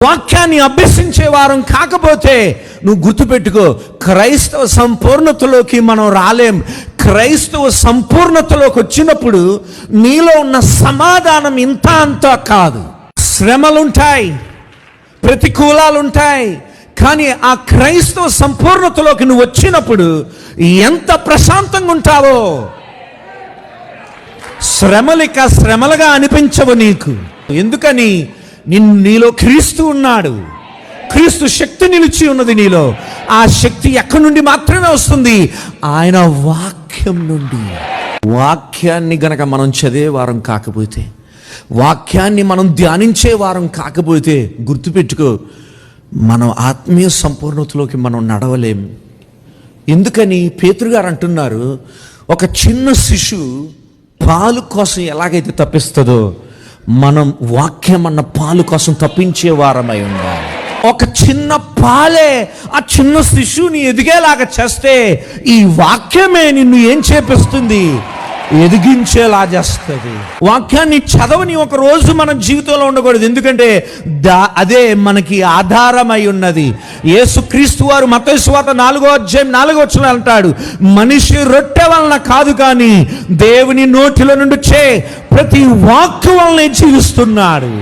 వాక్యాన్ని అభ్యసించే వారం కాకపోతే నువ్వు గుర్తుపెట్టుకో, క్రైస్తవ సంపూర్ణతలోకి మనం రాలేం. క్రైస్తవ సంపూర్ణతలోకి వచ్చినప్పుడు నీలో ఉన్న సమాధానం ఇంత అంతా కాదు. శ్రమలుంటాయి, ప్రతికూలాలుంటాయి, కానీ ఆ క్రైస్తవ సంపూర్ణతలోకి నువ్వు వచ్చినప్పుడు ఎంత ప్రశాంతంగా ఉంటావో. శ్రమలిక శ్రమలుగా అనిపించవు నీకు. ఎందుకని? నీలో క్రీస్తు ఉన్నాడు. క్రీస్తు శక్తి నిలిచి ఉన్నది నీలో. ఆ శక్తి ఎక్కడి నుండి మాత్రమే వస్తుంది? ఆయన వాక్యం నుండి. వాక్యాన్ని గనక మనం చదివే వారం కాకపోతే, వాక్యాన్ని మనం ధ్యానించే వారం కాకపోతే, గుర్తుపెట్టుకో, మనం ఆత్మీయ సంపూర్ణతలోకి మనం నడవలేం. ఎందుకని? పేతురు గారు అంటున్నారు, ఒక చిన్న శిశువు పాలు కోసం ఎలాగైతే తప్పిస్తుందో, మనం వాక్యం అన్న పాలు కోసం తప్పించే వారమై ఉండాలి. ఒక చిన్న పాలే ఆ చిన్న శిశువుని ఎదిగేలాగా చేస్తే, ఈ వాక్యమే నిన్ను ఏం చేపిస్తుంది? ఎదిగించేలా చేస్తుంది. వాక్యాన్ని చదవని ఒక రోజు మన జీవితంలో ఉండకూడదు. ఎందుకంటే అదే మనకి ఆధారమై ఉన్నది. యేసుక్రీస్తు వారు మత్తయి సువార్త 4:4 అంటాడు, మనిషి రొట్టె వలన కాదు కానీ దేవుని నోటిలో నుండి ప్రతి వాక్కు వలన జీవిస్తున్నాడు.